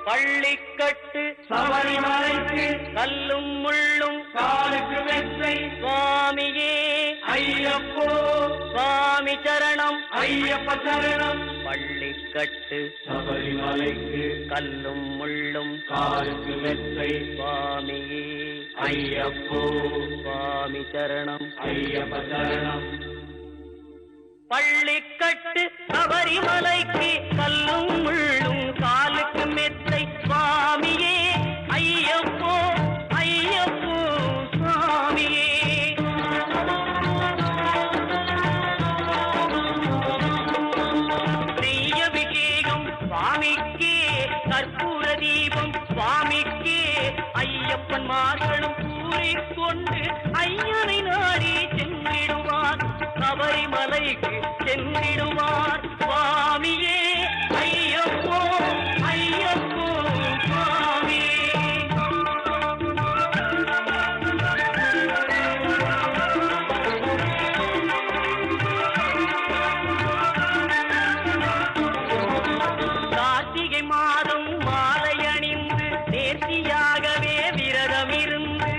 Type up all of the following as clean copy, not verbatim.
பள்ளிக்கட்டு சபரிமலைக்கு கல்லும் முள்ளும் காலுக்கு மெத்தை சுவாமியே ஐயப்போ சுவாமி சரணம் ஐயப்ப சரணம். பள்ளிக்கட்டு சபரிமலைக்கு கல்லும் முள்ளும் காலுக்கு மெத்தை சுவாமியே ஐயப்போ சுவாமி சரணம் ஐயப்ப சரணம். பள்ளிக்கட்டு சபரிமலைக்கு கல்லும் முள்ளும் காலுக்கு மெத்தை சுவாமியே ஐயப்போ ஐயப்போ சுவாமியே. நெய்யபிஷேகம் சுவாமிக்கே கற்பூர தீபம் சுவாமிக்கே ஐயப்பன் மார்களும் கூறிக்கொண்டு ஐயனை நாடி சென்றிடுவார் சபரிமலைக்கு சென்றிடுவார் சுவாமியே ஐயப்போ ஐயப்போ சுவாமியே. கார்த்திகை மாதம் மாலை அணிந்து நேர்த்தியாகவே விரதம் இருந்து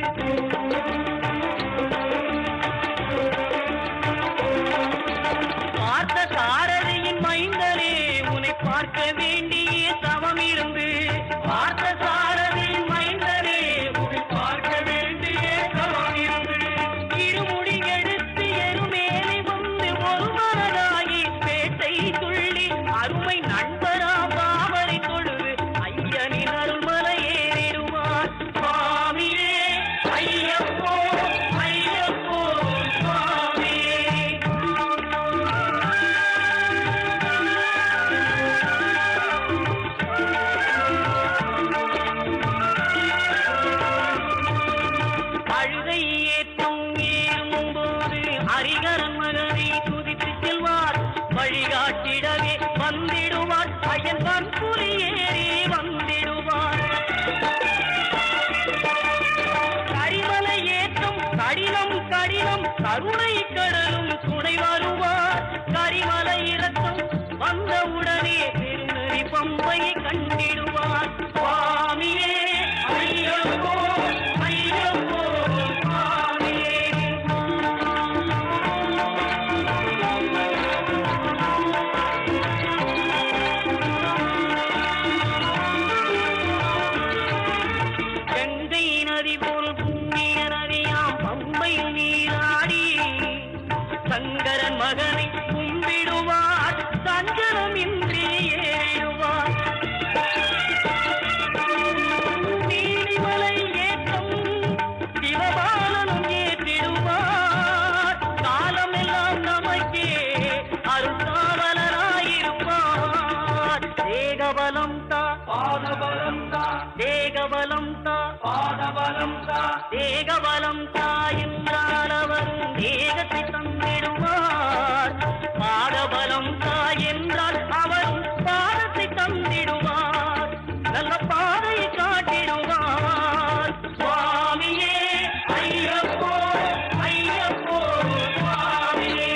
பார்த்த சாரதியின் மைந்தனே உன்னை பார்க்க வேண்டிய தவம் இருந்து பார்த்த சாரதியின் மைந்தனே உன்னை பார்க்க வேண்டிய தவம் இருந்து இருமுடி எடுத்து எருமேலை வந்து ஒரு மனதாகி பேட்டை துள்ளி அருமை நண்பரா பாவரை தொழுது ஐயனின் அருள்மலை ஏறிடுவார் சுவாமியே ஐயப்போ ஐயப்போ சுவாமியே. அழுகை ஏற்றம் ஏறும்போது ஹரிகரன் மகனை துதித்து செல்வார் வழிகாட்டிடவே வந்திடுவார் ஐயன் பன்புலி ஏறி வந்திடுவார். கரிமலை ஏற்றம் கடினம் கடினம் கருணை கடலும் துணை வருவார் கரிமலை இறக்கம் வந்தவுடனே பெருநெறி பம்பையை கண்டிடுவார் சுவாமியே ஐயப்போ ஐயப்போ சுவாமியே. கங்கை நதி போல் புண்ணிய நதியாம் பம்பையில் நீராடி சங்கரன் மகனை கும்பிடுவார் சஞ்சலமின்றி ஏறிடுவார். நீலிமலை ஏற்றம் சிவபாலனும் ஏற்றிடுவார் காலமெல்லாம் நமக்கே அருள்காவலராயிருப்பார். தேகபலம் தா பாதபலம் தா தேகபலம் தா பாதபலம் தா தேகபலம் தா என்றால் அவரும் தேகத்தை தந்திடுவார் பாதபலம் தா என்றால் அவரும் பாதத்தை தந்திடுவார் நல்ல பாதையை காட்டிடுவார் சுவாமியே ஐயப்போ ஐயப்போ சுவாமியே.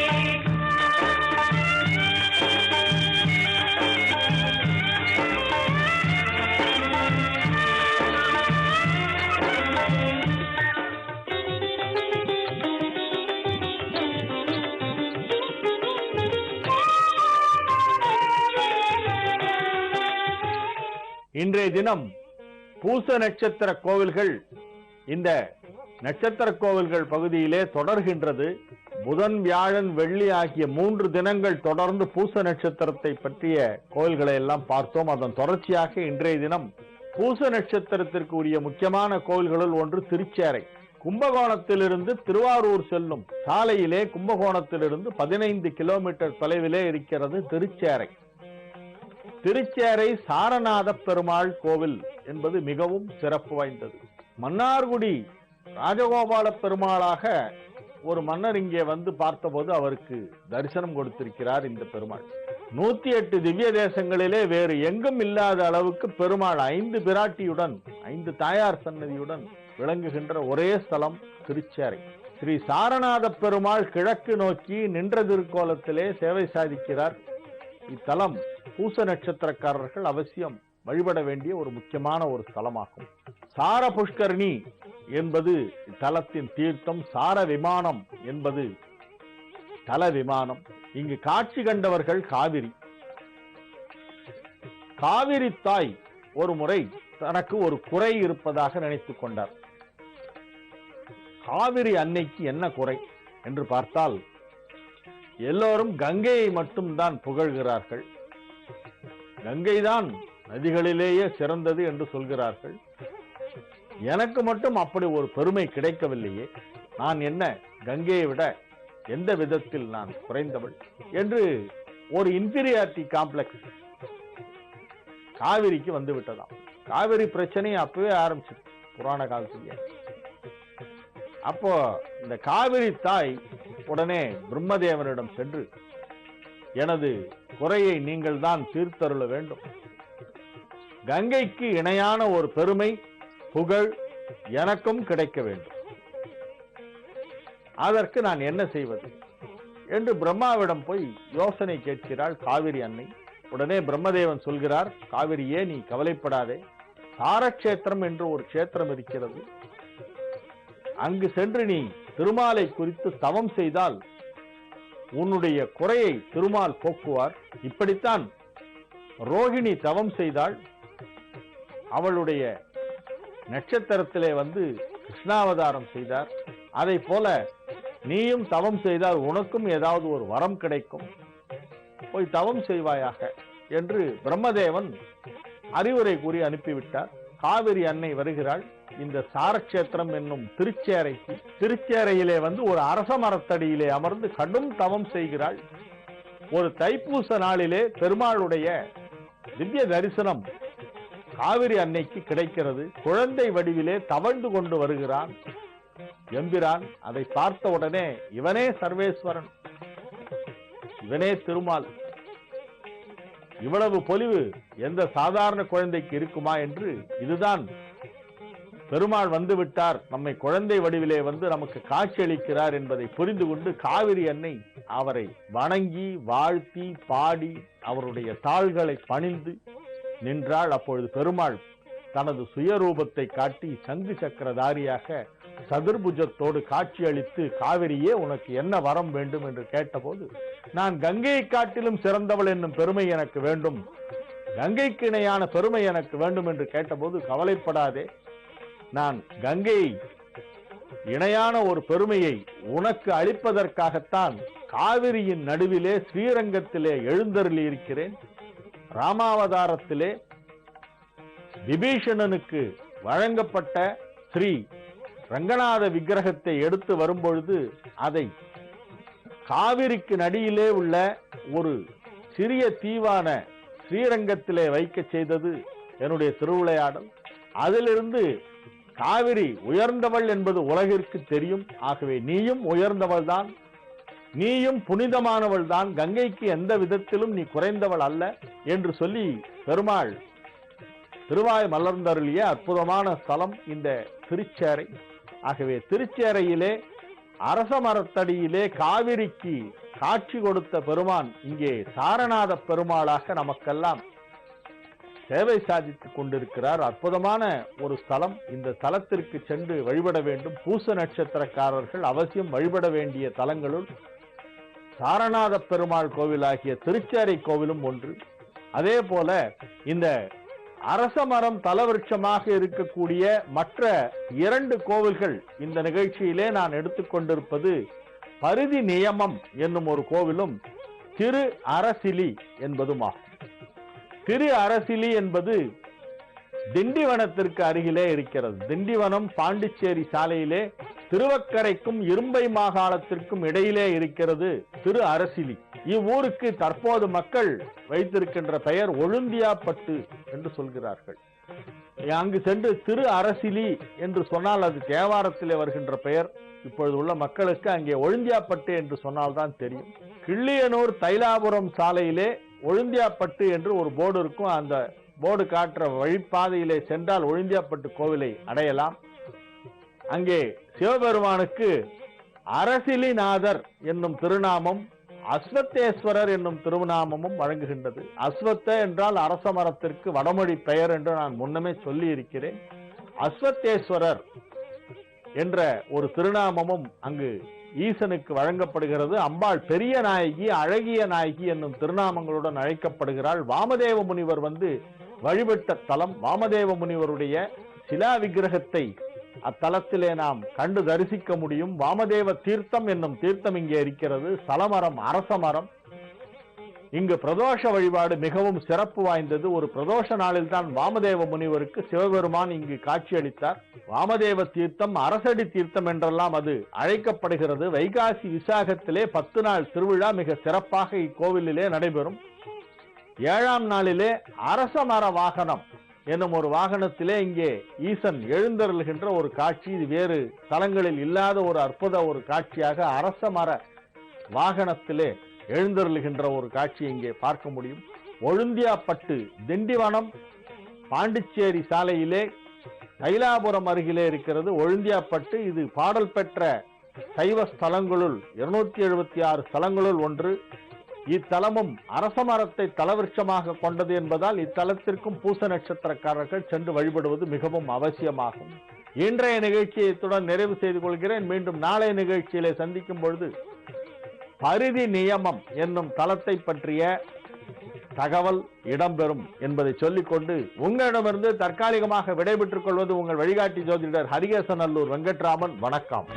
இன்றைய தினம் பூச நட்சத்திர கோவில்கள் இந்த நட்சத்திர கோவில்கள் பகுதியிலே தொடர்கின்றது. புதன் வியாழன் வெள்ளி ஆகிய 3 தினங்கள் தொடர்ந்து பூச நட்சத்திரத்தை பற்றிய கோவில்களை எல்லாம் பார்த்தோம். அதன் தொடர்ச்சியாக இன்றைய தினம் பூச நட்சத்திரத்திற்கு உரிய முக்கியமான கோவில்களுள் ஒன்று திருச்சேரை. கும்பகோணத்திலிருந்து திருவாரூர் செல்லும் சாலையிலே கும்பகோணத்திலிருந்து 15 கிலோமீட்டர் தொலைவிலே இருக்கிறது திருச்சேரை. திருச்சேரை சாரநாத பெருமாள் கோவில் என்பது மிகவும் சிறப்பு வாய்ந்தது. மன்னார்குடி ராஜகோபால பெருமாளாக ஒரு மன்னர் இங்கே வந்து பார்த்தபோது அவருக்கு தரிசனம் கொடுத்திருக்கிறார் இந்த பெருமாள். 108 திவ்ய தேசங்களிலே வேறு எங்கும் இல்லாத அளவுக்கு பெருமாள் 5 பிராட்டியுடன் 5 தாயார் சன்னதியுடன் விளங்குகின்ற ஒரே ஸ்தலம் திருச்சேரை. ஸ்ரீ சாரநாத பெருமாள் கிழக்கு நோக்கி நின்ற திருக்கோலத்திலே சேவை சாதிக்கிறார். இத்தலம் பூச நட்சத்திரக்காரர்கள் அவசியம் வழிபட வேண்டிய ஒரு முக்கியமான ஒரு ஸ்தலமாகும். சார புஷ்கரணி என்பது தலத்தின் தீர்த்தம், சார விமானம் என்பது தல விமானம். இங்கு காட்சி கண்டவர்கள் காவிரி. காவிரி தாய் ஒரு முறை தனக்கு ஒரு குறை இருப்பதாக நினைத்துக் கொண்டார். காவிரி அன்னைக்கு என்ன குறை என்று பார்த்தால், எல்லோரும் கங்கையை மட்டும்தான் புகழ்கிறார்கள். கங்கைதான் நதிகளிலேயே சிறந்தது என்று சொல்கிறார்கள். எனக்கு மட்டும் அப்படி ஒரு பெருமை கிடைக்கவில்லையே, நான் என்ன கங்கையை விட எந்த விதத்தில் நான் குறைந்தவள் என்று ஒரு இன்ஃபீரியாரிட்டி காம்ப்ளெக்ஸ் காவிரிக்கு வந்து விட்டதாம். காவிரி பிரச்சனை அப்பவே ஆரம்பிச்சு புராண காலத்திலேயே. அப்போ இந்த காவிரி தாய் உடனே பிரம்மதேவனிடம் சென்று, எனது குறையை நீங்கள் தான் தீர்த்தருள வேண்டும். கங்கைக்கு இணையான ஒரு பெருமை, புகழ் எனக்கும் கிடைக்க வேண்டும். அதற்கு நான் என்ன செய்வது என்று பிரம்மாவிடம் போய் யோசனை கேட்கிறாள் காவிரி அன்னை. உடனே பிரம்மதேவன் சொல்கிறார், காவிரியே நீ கவலைப்படாதே, சாரக்ஷேத்திரம் என்று ஒரு கஷேத்திரம் இருக்கிறது. அங்கு சென்று நீ திருமாலை குறித்து தவம் செய்தால் உன்னுடைய குறையை திருமால் போக்குவார். இப்படித்தான் ரோகிணி தவம் செய்தாள். அவளுடைய நட்சத்திரத்திலே வந்து கிருஷ்ணாவதாரம் செய்தார். அதை போல நீயும் தவம் செய்தால் உனக்கும் ஏதாவது ஒரு வரம் கிடைக்கும், போய் தவம் செய்வாயாக என்று பிரம்மதேவன் அறிவுரை கூறி அனுப்பிவிட்டார். காவிரி அன்னை வருகிறாள் இந்த சாரக்ஷேத்திரம் என்னும் திருச்சேரைக்கு. திருச்சேரையிலே வந்து ஒரு அரச மரத்தடியிலே அமர்ந்து கடும் தவம் செய்கிறாள். ஒரு தைப்பூச நாளிலே பெருமாளுடைய திவ்ய தரிசனம் காவிரி அன்னைக்கு கிடைக்கிறது. குழந்தை வடிவிலே தவழ்ந்து கொண்டு வருகிறான் எம்பிரான். அதை பார்த்த உடனே இவனே சர்வேஸ்வரன், இவனே திருமால், இவ்வளவு பொலிவு எந்த சாதாரண குழந்தைக்கு இருக்குமா என்று, இதுதான் பெருமாள் வந்து விட்டார், நம்மை குழந்தை வடிவிலே வந்து நமக்கு காட்சி அளிக்கிறார் என்பதை புரிந்து கொண்டு காவிரி அன்னை அவரை வணங்கி வாழ்த்தி பாடி அவருடைய தாள்களை பணிந்து நின்றாள். அப்பொழுது பெருமாள் தனது சுயரூபத்தை காட்டி சங்கு சக்கரதாரியாக சதுர்புஜத்தோடு காட்சி அளித்து, காவிரியே உனக்கு என்ன வரம் வேண்டும் என்று கேட்டபோது, நான் கங்கையை காட்டிலும் சிறந்தவள் என்னும் பெருமை எனக்கு வேண்டும், கங்கைக்கு இணையான பெருமை எனக்கு வேண்டும் என்று கேட்டபோது, கவலைப்படாதே, நான் கங்கையை இணையான ஒரு பெருமையை உனக்கு அளிப்பதற்காகத்தான் காவிரியின் நடுவிலே ஸ்ரீரங்கத்திலே எழுந்தருளி இருக்கிறேன். ராமாவதாரத்திலே விபீஷணனுக்கு வழங்கப்பட்ட ஸ்ரீ ரங்கநாத விக்கிரகத்தை எடுத்து வரும்பொழுது அதை காவிரிக்கு நடியிலே உள்ள ஒரு சிறிய தீவான ஸ்ரீரங்கத்திலே வைக்க செய்தது என்னுடைய திருவிளையாடல். அதிலிருந்து காவிரி உயர்ந்தவள் என்பது உலகிற்கு தெரியும். ஆகவே நீயும் உயர்ந்தவள் தான், நீயும் புனிதமானவள் தான், கங்கைக்கு எந்த விதத்திலும் நீ குறைந்தவள் அல்ல என்று சொல்லி பெருமாள் திருவாய் மலர்ந்தருளிய அற்புதமான ஸ்தலம் இந்த திருச்சேரை. ஆகவே திருச்சேரையிலே அரச மரத்தடியிலே காவிரிக்கு காட்சி கொடுத்த பெருமான் இங்கே சாரநாத பெருமாளாக நமக்கெல்லாம் சேவை சாதித்துக் கொண்டிருக்கிறார். அற்புதமான ஒரு ஸ்தலம். இந்த ஸ்தலத்திற்கு சென்று வழிபட வேண்டும். பூச நட்சத்திரக்காரர்கள் அவசியம் வழிபட வேண்டிய தலங்களுள் சாரநாத பெருமாள் கோவிலாகிய திருச்சேரை கோவிலும் ஒன்று. அதே போல இந்த அரச மரம் தலவிருட்சமாக இருக்கக்கூடிய மற்ற 2 கோவில்கள் இந்த நிகழ்ச்சியிலே நான் எடுத்துக்கொண்டிருப்பது பரிதி நியமம் என்னும் ஒரு கோவிலும் திரு அரசிலி என்பதுமாகும். திரு அரசிலி என்பது திண்டிவனத்திற்கு அருகிலே இருக்கிறது. திண்டிவனம் பாண்டிச்சேரி சாலையிலே திருவக்கரைக்கும் இரும்பை மாகாணத்திற்கும் இடையிலே இருக்கிறது திரு அரசிலி. இவ்வூருக்கு தற்போது மக்கள் வைத்திருக்கின்ற பெயர் ஒழுந்தியாப்பட்டு என்று சொல்கிறார்கள். அங்கு சென்று திரு அரசிலி என்று சொன்னால் அது தேவாரத்திலே வருகின்ற பெயர். இப்பொழுது உள்ள மக்களுக்கு அங்கே ஒழுந்தியாப்பட்டு என்று சொன்னால்தான் தெரியும். கிள்ளியனூர் தைலாபுரம் சாலையிலே ஒழுந்தியாப்பட்டு என்று ஒரு போர்டு இருக்கும். அந்த போர்டு காட்டுற வழிப்பாதையிலே சென்றால் ஒழுந்தியாப்பட்டு கோவிலை அடையலாம். அங்கே சிவபெருமானுக்கு அரசிலிநாதர் என்னும் திருநாமம் அஸ்வத்தேஸ்வரர் என்னும் திருநாமமும் வழங்குகின்றது. அஸ்வத்த என்றால் அரச மரத்திற்கு வடமொழி பெயர் என்று நான் முன்னமே சொல்லி இருக்கிறேன். அஸ்வத்தேஸ்வரர் என்ற ஒரு திருநாமமும் அங்கு ஈசனுக்கு வழங்கப்படுகிறது. அம்பாள் பெரிய நாயகி, அழகிய நாயகி என்னும் திருநாமங்களுடன் அழைக்கப்படுகிறாள். வாமதேவ முனிவர் வழிபட்ட தலம். வாமதேவ முனிவருடைய சிலா விக்கிரகத்தை அத்தலத்திலே நாம் கண்டு தரிசிக்க முடியும். வாமதேவ தீர்த்தம் என்னும் தீர்த்தம் இங்கே இருக்கிறது. சலமரம், அரச மரம். இங்கு பிரதோஷ வழிபாடு மிகவும் சிறப்பு வாய்ந்தது. ஒரு பிரதோஷ நாளில் தான் வாமதேவ முனிவருக்கு சிவபெருமான் இங்கு காட்சியளித்தார். வாமதேவ தீர்த்தம், அரசடி தீர்த்தம் என்றெல்லாம் அது அழைக்கப்படுகிறது. வைகாசி விசாகத்திலே 10 நாள் திருவிழா மிக சிறப்பாக இக்கோவிலிலே நடைபெறும். 7ஆம் நாளிலே அரச மர வாகனம் என்னும் ஒரு வாகனத்திலே இங்கே ஈசன் எழுந்தருளுகின்ற ஒரு காட்சி. இது வேறு தலங்களில் இல்லாத ஒரு அற்புத ஒரு காட்சியாக அரச மர வாகனத்திலே எழுந்தருளுகின்ற ஒரு காட்சி இங்கே பார்க்க முடியும். ஒழுந்தியாப்பட்டு, திண்டிவனம் பாண்டிச்சேரி சாலையிலே தைலாபுரம் அருகிலே இருக்கிறது ஒழுந்தியாப்பட்டு. இது பாடல் பெற்ற சைவ ஸ்தலங்களுள் 276 ஸ்தலங்களுள் ஒன்று. இத்தலமும் அரச மரத்தை தலவிருட்சமாக கொண்டது என்பதால் இத்தலத்திற்கும் பூச நட்சத்திரக்காரர்கள் சென்று வழிபடுவது மிகவும் அவசியமாகும். இன்றைய நிகழ்ச்சியை இத்துடன் நிறைவு செய்து கொள்கிறேன். மீண்டும் நாளைய நிகழ்ச்சியிலே சந்திக்கும் பொழுது பரிதி நியமம் என்னும் தலத்தை பற்றிய தகவல் இடம்பெறும் என்பதை சொல்லிக்கொண்டு உங்களிடமிருந்து தற்காலிகமாக விடைபெற்றுக் கொள்வது உங்கள் வழிகாட்டி ஜோதிடர் ஹரிகேசநல்லூர் வெங்கட்ராமன். வணக்கம்.